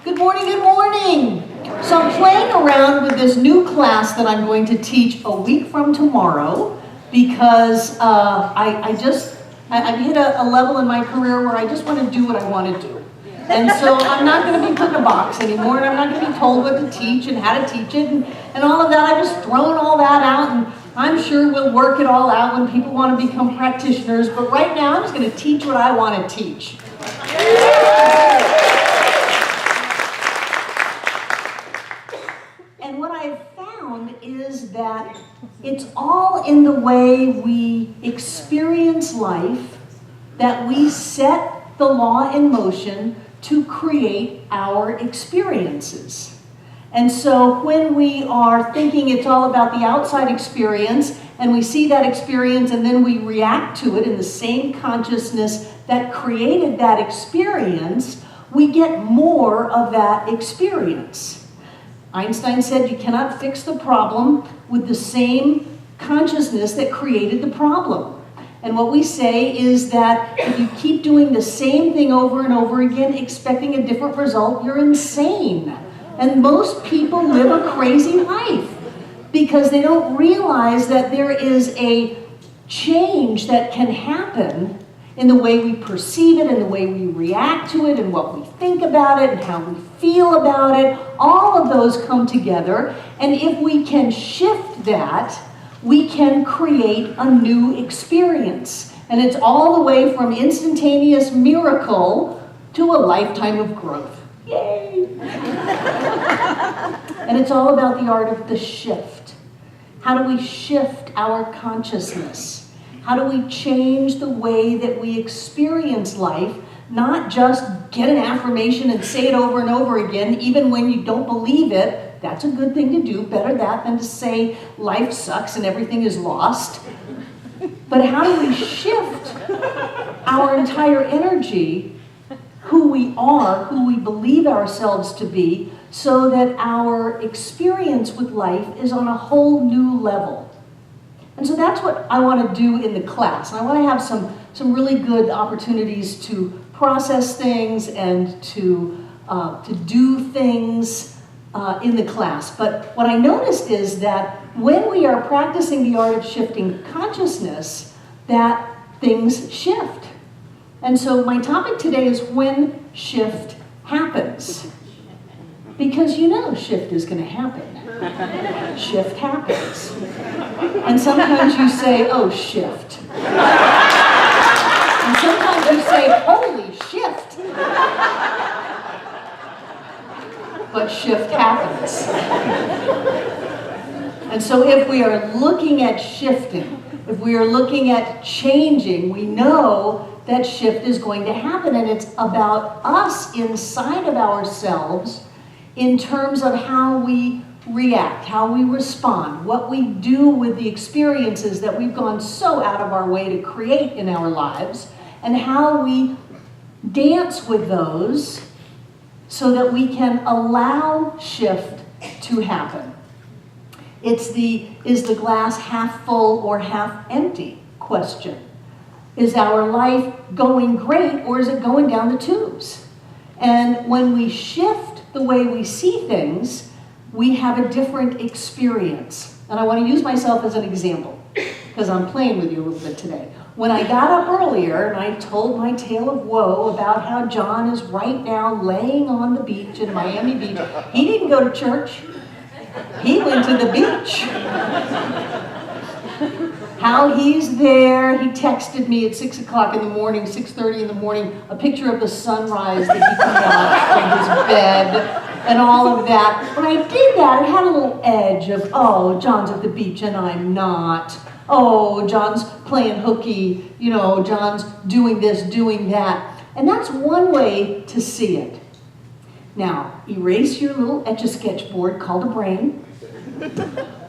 Good morning, good morning. So I'm playing around with this new class that I'm going to teach a week from tomorrow because I've hit a level in my career where I just want to do what I want to do. And so I'm not going to be put in a box anymore, and I'm not going to be told what to teach and how to teach it and all of that. I've just thrown all that out, and I'm sure we'll work it all out when people want to become practitioners. But right now, I'm just going to teach what I want to teach. And what I've found is that it's all in the way we experience life that we set the law in motion to create our experiences. And so when we are thinking it's all about the outside experience, and we see that experience and then we react to it in the same consciousness that created that experience, we get more of that experience. Einstein said you cannot fix the problem with the same consciousness that created the problem. And what we say is that if you keep doing the same thing over and over again, expecting a different result, you're insane. And most people live a crazy life because they don't realize that there is a change that can happen in the way we perceive it, and the way we react to it, and what we think about it, and how we feel about it. All of those come together, and if we can shift that, we can create a new experience. And it's all the way from instantaneous miracle to a lifetime of growth. Yay! And it's all about the art of the shift. How do we shift our consciousness? How do we change the way that we experience life? Not just get an affirmation and say it over and over again, even when you don't believe it. That's a good thing to do. Better that than to say life sucks and everything is lost. But how do we shift our entire energy, who we are, who we believe ourselves to be, so that our experience with life is on a whole new level? And so that's what I want to do in the class. And I want to have some really good opportunities to process things and to do things in the class. But what I noticed is that when we are practicing the art of shifting consciousness, that things shift. And so my topic today is when shift happens. Because you know shift is going to happen. Shift happens. And sometimes you say, oh, shift. And sometimes you say, holy shift. But shift happens. And so if we are looking at shifting, if we are looking at changing, we know that shift is going to happen. And it's about us inside of ourselves in terms of how we react, how we respond, what we do with the experiences that we've gone so out of our way to create in our lives, and how we dance with those so that we can allow shift to happen. Is the glass half full or half empty question. Is our life going great, or is it going down the tubes? And when we shift the way we see things, we have a different experience. And I want to use myself as an example, because I'm playing with you a little bit today. When I got up earlier and I told my tale of woe about how John is right now laying on the beach in Miami Beach, he didn't go to church. He went to the beach. How he's there, he texted me at 6 o'clock in the morning, 6:30 in the morning, a picture of the sunrise that he could watch from his bed and all of that. When I did that, it had a little edge of, oh, John's at the beach and I'm not. Oh, John's playing hooky. You know, John's doing this, doing that. And that's one way to see it. Now, erase your little Etch-a-Sketch board called a brain.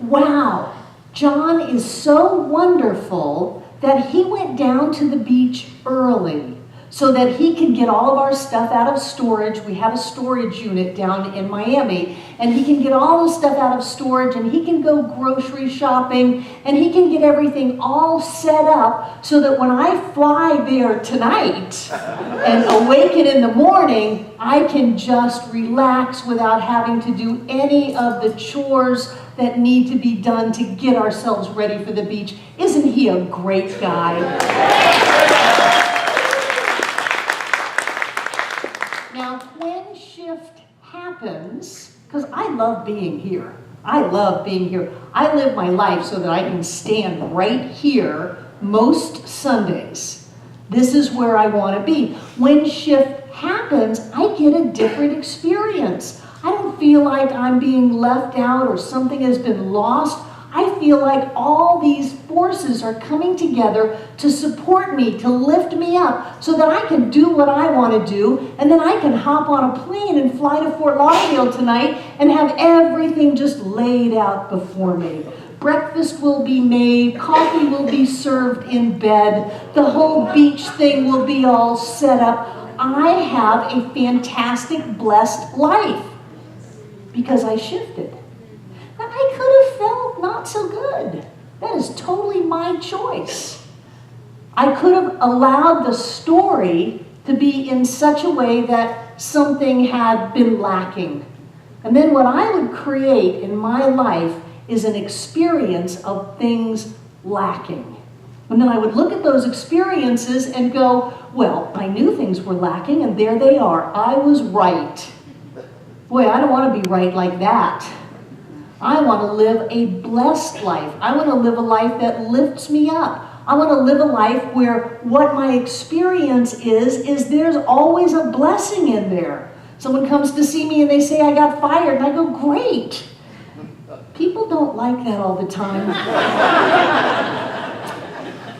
Wow. John is so wonderful that he went down to the beach early so that he can get all of our stuff out of storage. We have a storage unit down in Miami, and he can get all the stuff out of storage, and he can go grocery shopping, and he can get everything all set up so that when I fly there tonight and awaken in the morning, I can just relax without having to do any of the chores that need to be done to get ourselves ready for the beach. Isn't he a great guy? Now, when shift happens, because I love being here. I love being here. I live my life so that I can stand right here most Sundays. This is where I want to be. When shift happens, I get a different experience. I don't feel like I'm being left out or something has been lost. I feel like all these forces are coming together to support me, to lift me up, so that I can do what I want to do, and then I can hop on a plane and fly to Fort Lauderdale tonight and have everything just laid out before me. Breakfast will be made, coffee will be served in bed, the whole beach thing will be all set up. I have a fantastic, blessed life because I shifted. Now, I could have felt not so good. That is totally my choice. I could have allowed the story to be in such a way that something had been lacking. And then what I would create in my life is an experience of things lacking. And then I would look at those experiences and go, well, I knew things were lacking, and there they are. I was right. Boy, I don't want to be right like that. I want to live a blessed life. I want to live a life that lifts me up. I want to live a life where what my experience is there's always a blessing in there. Someone comes to see me and they say, I got fired, and I go, great. People don't like that all the time.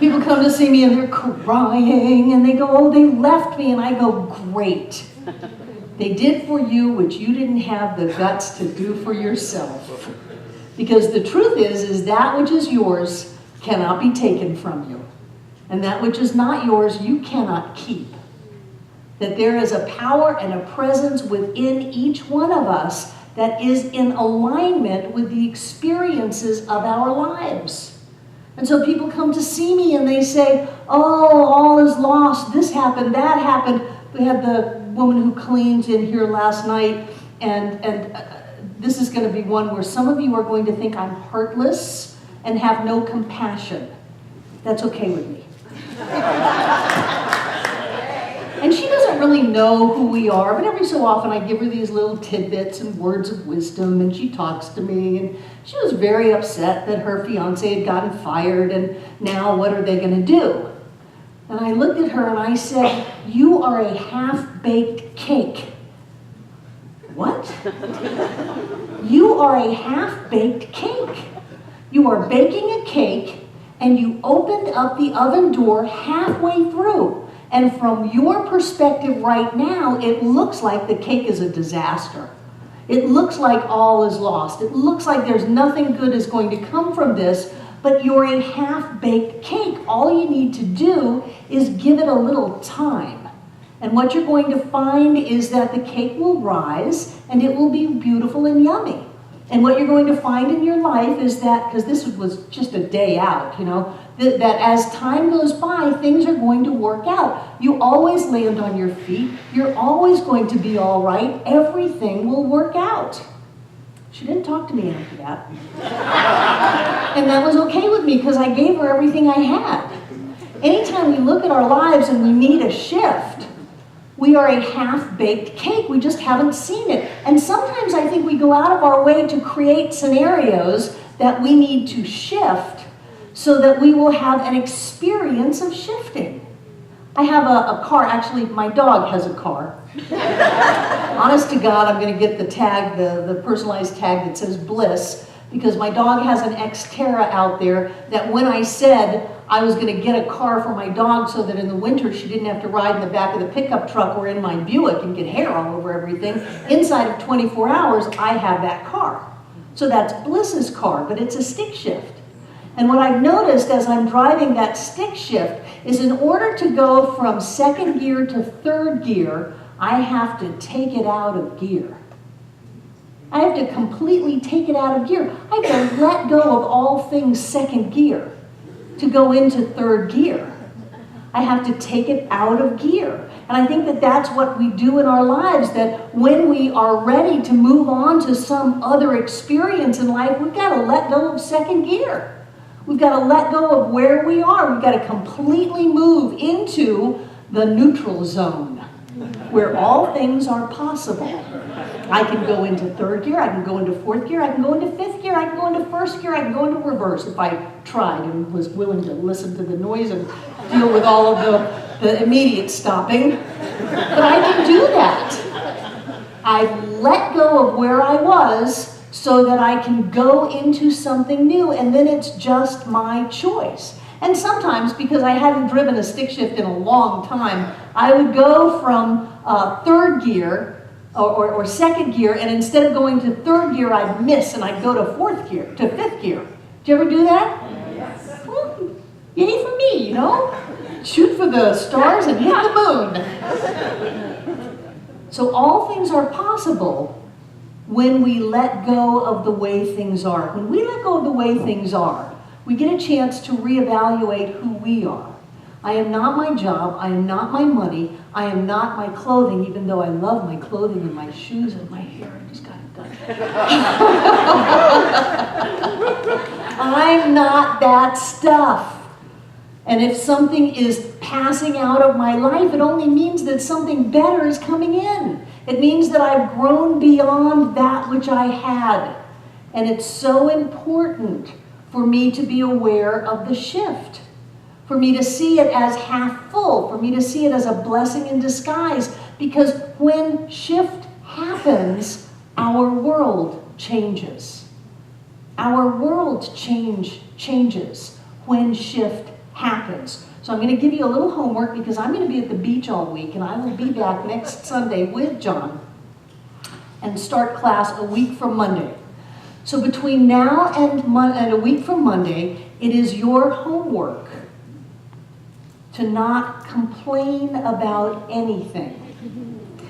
People come to see me and they're crying and they go, oh, they left me, and I go, great. They did for you what you didn't have the guts to do for yourself. Because the truth is that which is yours cannot be taken from you. And that which is not yours, you cannot keep. That there is a power and a presence within each one of us that is in alignment with the experiences of our lives. And so people come to see me and they say, oh, all is lost. This happened, that happened. We had the woman who cleaned in here last night, and this is going to be one where some of you are going to think I'm heartless and have no compassion. That's okay with me. And she doesn't really know who we are, but every so often I give her these little tidbits and words of wisdom, and she talks to me, and she was very upset that her fiance had gotten fired, and now what are they going to do? And I looked at her and I said, you are a half-baked cake. What? You are a half-baked cake. You are baking a cake and you opened up the oven door halfway through. And from your perspective right now, it looks like the cake is a disaster. It looks like all is lost. It looks like there's nothing good is going to come from this. But you're a half-baked cake. All you need to do is give it a little time. And what you're going to find is that the cake will rise and it will be beautiful and yummy. And what you're going to find in your life is that, because this was just a day out, that as time goes by, things are going to work out. You always land on your feet. You're always going to be all right. Everything will work out. She didn't talk to me after that. And that was okay with me because I gave her everything I had. Anytime we look at our lives and we need a shift, we are a half-baked cake. We just haven't seen it. And sometimes I think we go out of our way to create scenarios that we need to shift so that we will have an experience of shifting. I have a car. Actually, my dog has a car. Honest to God, I'm going to get the tag, the personalized tag that says Bliss, because my dog has an Xterra out there that when I said I was going to get a car for my dog so that in the winter she didn't have to ride in the back of the pickup truck or in my Buick and get hair all over everything, inside of 24 hours, I have that car. So that's Bliss's car, but it's a stick shift. And what I've noticed as I'm driving that stick shift is in order to go from second gear to third gear, I have to take it out of gear. I have to completely take it out of gear. I have to let go of all things second gear to go into third gear. I have to take it out of gear. And I think that that's what we do in our lives, that when we are ready to move on to some other experience in life, we've got to let go of second gear. We've got to let go of where we are. We've got to completely move into the neutral zone, where all things are possible. I can go into third gear, I can go into fourth gear, I can go into fifth gear, I can go into first gear, I can go into reverse if I tried and was willing to listen to the noise and deal with all of the immediate stopping. But I can do that. I've let go of where I was so that I can go into something new, and then it's just my choice. And sometimes, because I hadn't driven a stick shift in a long time, I would go from third gear or second gear, and instead of going to third gear, I'd miss and I'd go to fourth gear, to fifth gear. Did you ever do that? Yes. Well, yay for me, you know? Shoot for the stars and hit the moon. So all things are possible when we let go of the way things are. When we let go of the way things are, we get a chance to reevaluate who we are. I am not my job, I am not my money, I am not my clothing, even though I love my clothing and my shoes and my hair. I just got it done. I'm not that stuff. And if something is passing out of my life, it only means that something better is coming in. It means that I've grown beyond that which I had. And it's so important for me to be aware of the shift, for me to see it as half full, for me to see it as a blessing in disguise, because when shift happens, our world changes. Our world changes when shift happens. So I'm going to give you a little homework because I'm going to be at the beach all week, and I will be back next Sunday with John and start class a week from Monday. So between now and a week from Monday, it is your homework to not complain about anything.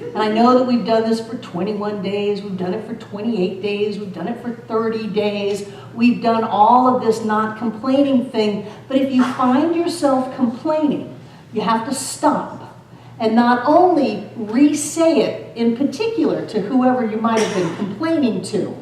And I know that we've done this for 21 days, we've done it for 28 days, we've done it for 30 days, we've done all of this not complaining thing, but if you find yourself complaining, you have to stop and not only re-say it in particular to whoever you might have been complaining to,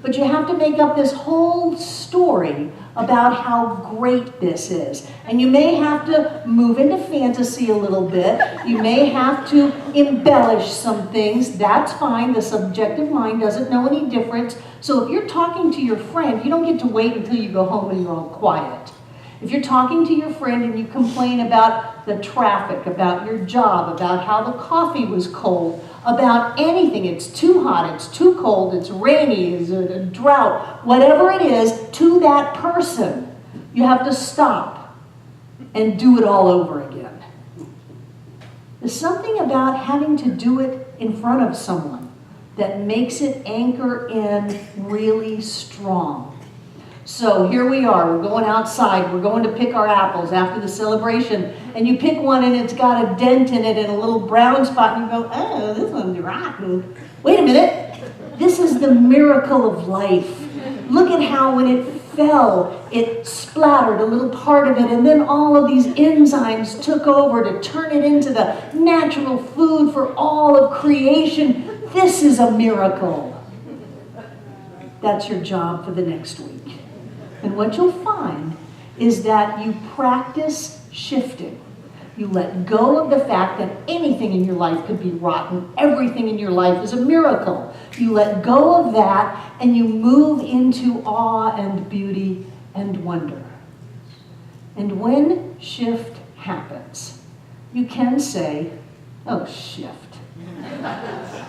but you have to make up this whole story about how great this is. And you may have to move into fantasy a little bit. You may have to embellish some things. That's fine. The subjective mind doesn't know any difference. So if you're talking to your friend, you don't get to wait until you go home and you're all quiet. If you're talking to your friend and you complain about the traffic, about your job, about how the coffee was cold, about anything, it's too hot, it's too cold, it's rainy, it's a drought, whatever it is, to that person, you have to stop and do it all over again. There's something about having to do it in front of someone that makes it anchor in really strong. So here we are, we're going outside, we're going to pick our apples after the celebration, and you pick one and it's got a dent in it and a little brown spot, and you go, oh, this one's rotten. Wait a minute, this is the miracle of life. Look at how when it fell, it splattered a little part of it, and then all of these enzymes took over to turn it into the natural food for all of creation. This is a miracle. That's your job for the next week. And what you'll find is that you practice shifting. You let go of the fact that anything in your life could be rotten. Everything in your life is a miracle. You let go of that and you move into awe and beauty and wonder. And when shift happens, you can say, oh, shift.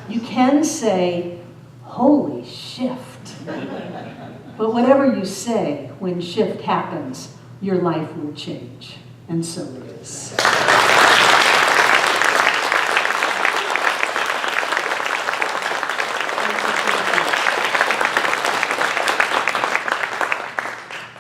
You can say, holy shift. But whatever you say when shift happens, your life will change. And so it is.